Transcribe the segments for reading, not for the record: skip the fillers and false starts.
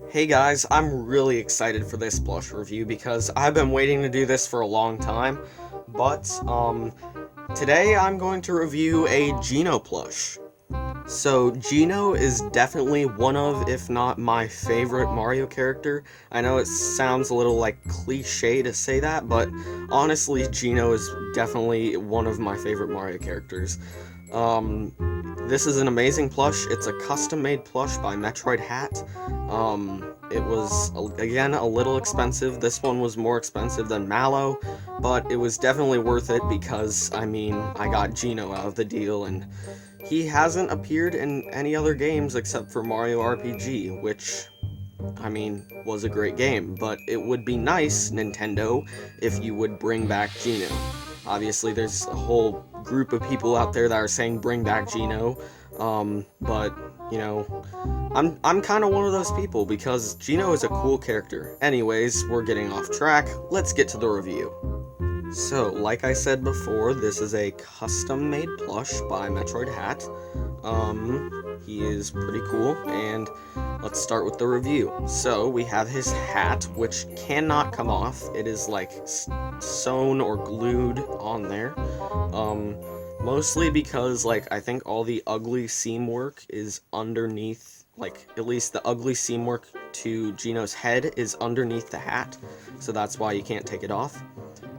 Hey guys, I'm really excited for this plush review because I've been waiting to do this for a long time, but today I'm going to review a Geno plush. So Geno is definitely one of, if not my favorite Mario character. I know it sounds a little like cliche to say that, but honestly Geno is definitely one of my favorite Mario characters. Um, this is an amazing plush. It's a custom-made plush by metroidhat. It was, again, a little expensive. This one was more expensive than Mallow, but it was definitely worth it because, I mean, I got Geno out of the deal, and he hasn't appeared in any other games except for Mario RPG, which, I mean, was a great game, but it would be nice, Nintendo, if you would bring back Geno. Obviously, there's a whole group of people out there that are saying bring back Geno, but, you know, I'm kind of one of those people because Geno is a cool character. Anyways, we're getting off track. Let's get to the review. So, like I said before, this is a custom-made plush by metroidhat. He is pretty cool, and let's start with the review. So, we have his hat, which cannot come off. It is, like, sewn or glued on there. Mostly because, like, I think all the ugly seam work is underneath, like, at least the ugly seam work to Geno's head is underneath the hat, so that's why you can't take it off.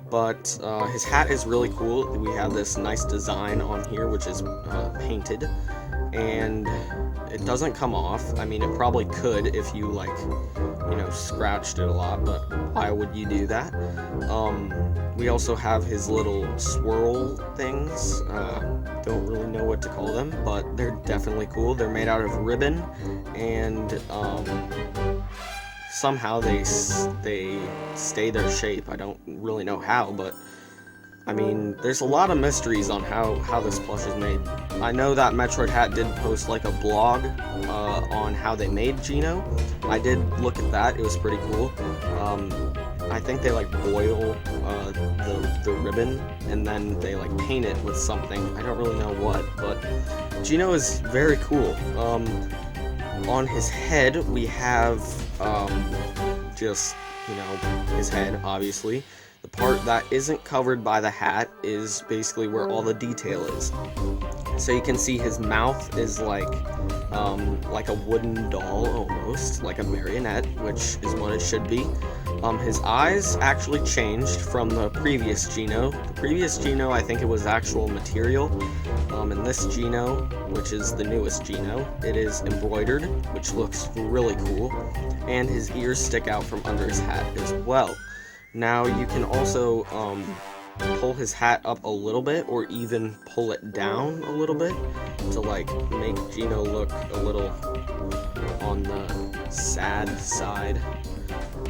But his hat is really cool. We have this nice design on here, which is painted, and it doesn't come off. I mean, it probably could if you, like, you know, scratched it a lot, but why would you do that? We also have his little swirl things. Don't really know what to call them, but they're definitely cool. They're made out of ribbon, and somehow they stay their shape. I don't really know how, but I mean, there's a lot of mysteries on how this plush is made. I know that metroidhat did post like a blog on how they made Geno. I did look at that. It was pretty cool. I think they like boil the ribbon and then they like paint it with something. I don't really know what, but Geno is very cool. On his head, we have just, you know, his head, obviously. The part that isn't covered by the hat is basically where all the detail is. So you can see his mouth is like a wooden doll almost, like a marionette, which is what it should be. His eyes actually changed from the previous Geno. The previous Geno, I think it was actual material. And this Geno, which is the newest Geno, it is embroidered, which looks really cool. And his ears stick out from under his hat as well. Now you can also pull his hat up a little bit, or even pull it down a little bit to like make Geno look a little on the sad side.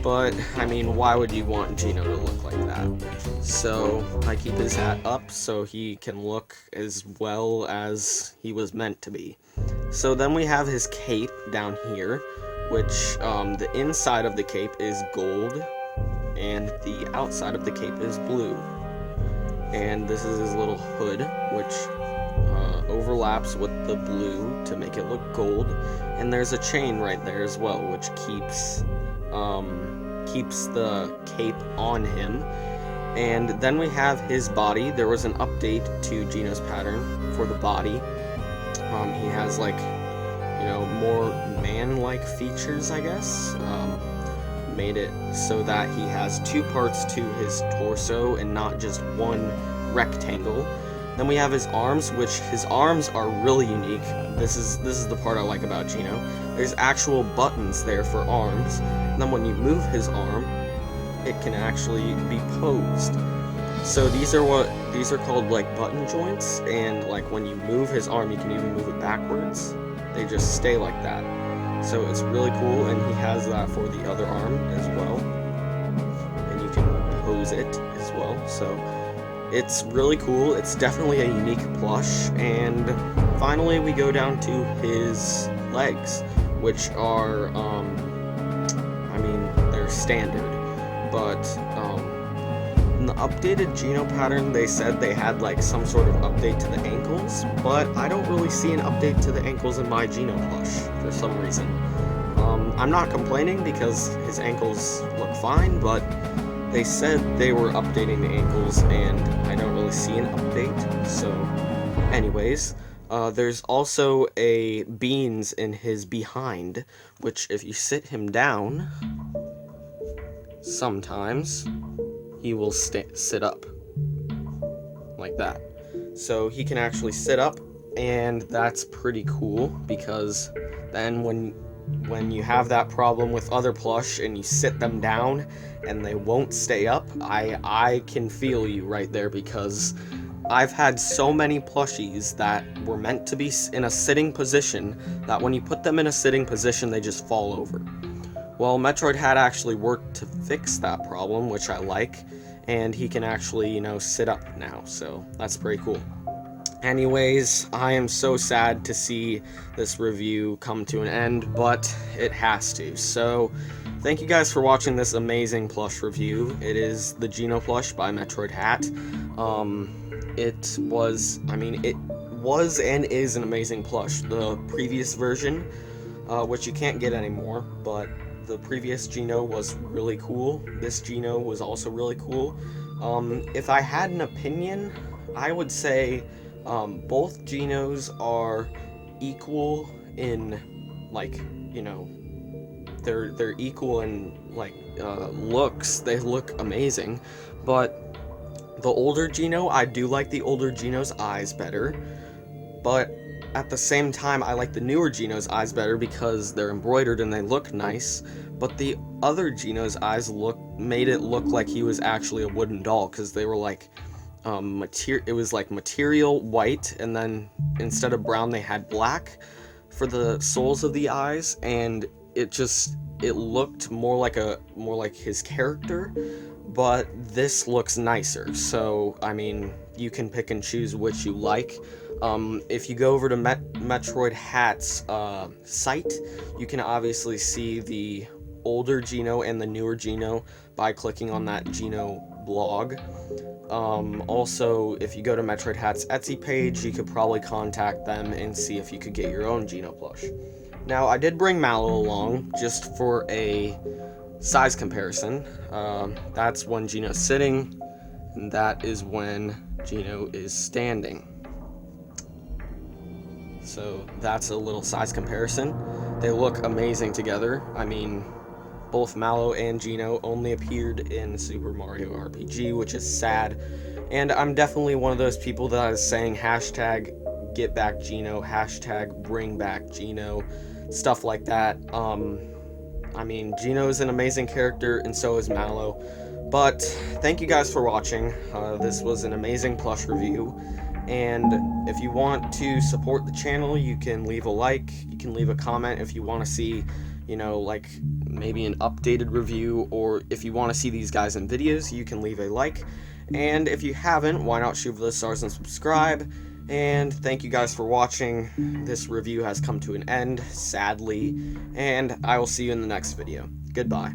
But I mean, why would you want Geno to look like that? So I keep his hat up so he can look as well as he was meant to be. So then we have his cape down here, which the inside of the cape is gold and the outside of the cape is blue. And this is his little hood, which overlaps with the blue to make it look gold. And there's a chain right there as well, which keeps the cape on him. And then we have his body. There was an update to Geno's pattern for the body. He has, like, you know, more man-like features, I guess. Made it so that he has two parts to his torso and not just one rectangle. Then we have his arms, which his arms are really unique. This is the part I like about Geno. There's actual buttons there for arms, and then when you move his arm, it can actually be posed. So these are called like button joints, and like when you move his arm, you can even move it backwards. They just stay like that. So it's really cool, and he has that for the other arm as well. And you can pose it as well. So it's really cool. It's definitely a unique plush. And finally, we go down to his legs, which are, I mean, they're standard. But in the updated Geno pattern, they said they had like some sort of update to the ankles, but I don't really see an update to the ankles in my Geno plush for some reason. I'm not complaining because his ankles look fine, but they said they were updating the ankles, and I don't really see an update. So, anyways, there's also a beans in his behind, which if you sit him down, sometimes he will sit up like that. So he can actually sit up, and that's pretty cool, because then when you have that problem with other plush and you sit them down and they won't stay up, I can feel you right there, because I've had so many plushies that were meant to be in a sitting position that when you put them in a sitting position, they just fall over. Well, metroidhat actually worked to fix that problem, which I like, and he can actually, sit up now, so that's pretty cool. Anyways, I am so sad to see this review come to an end, but it has to. So, thank you guys for watching this amazing plush review. It is the Geno Plush by metroidhat. It was and is an amazing plush. The previous version, which you can't get anymore, but the previous Geno was really cool. This Geno was also really cool. If I had an opinion, I would say both Genos are equal in, they're equal in, looks. They look amazing, but the older Geno, I do like the older Geno's eyes better, but at the same time, I like the newer Geno's eyes better because they're embroidered and they look nice, but the other Geno's eyes made it look like he was actually a wooden doll, because they were it was like material white, and then instead of brown they had black for the soles of the eyes, and it looked more like his character, but this looks nicer. So you can pick and choose which you like. If you go over to metroidhat's site, you can obviously see the older Geno and the newer Geno by clicking on that Geno blog. Also, if you go to metroidhat's Etsy page, you could probably contact them and see if you could get your own Geno plush. Now, I did bring Mallow along just for a size comparison. That's when Geno's sitting, and that is when Geno is standing. So that's a little size comparison. They look amazing together. Both Mallow and Geno only appeared in Super Mario RPG, which is sad. And I'm definitely one of those people that is saying hashtag get back Geno, hashtag bring back Geno, stuff like that. Geno is an amazing character, and so is Mallow. But thank you guys for watching. This was an amazing plush review. And if you want to support the channel, you can leave a like, you can leave a comment if you want to see, maybe an updated review, or if you want to see these guys in videos, you can leave a like. And if you haven't, why not shoot for the stars and subscribe? And thank you guys for watching. This review has come to an end, sadly, and I will see you in the next video. Goodbye.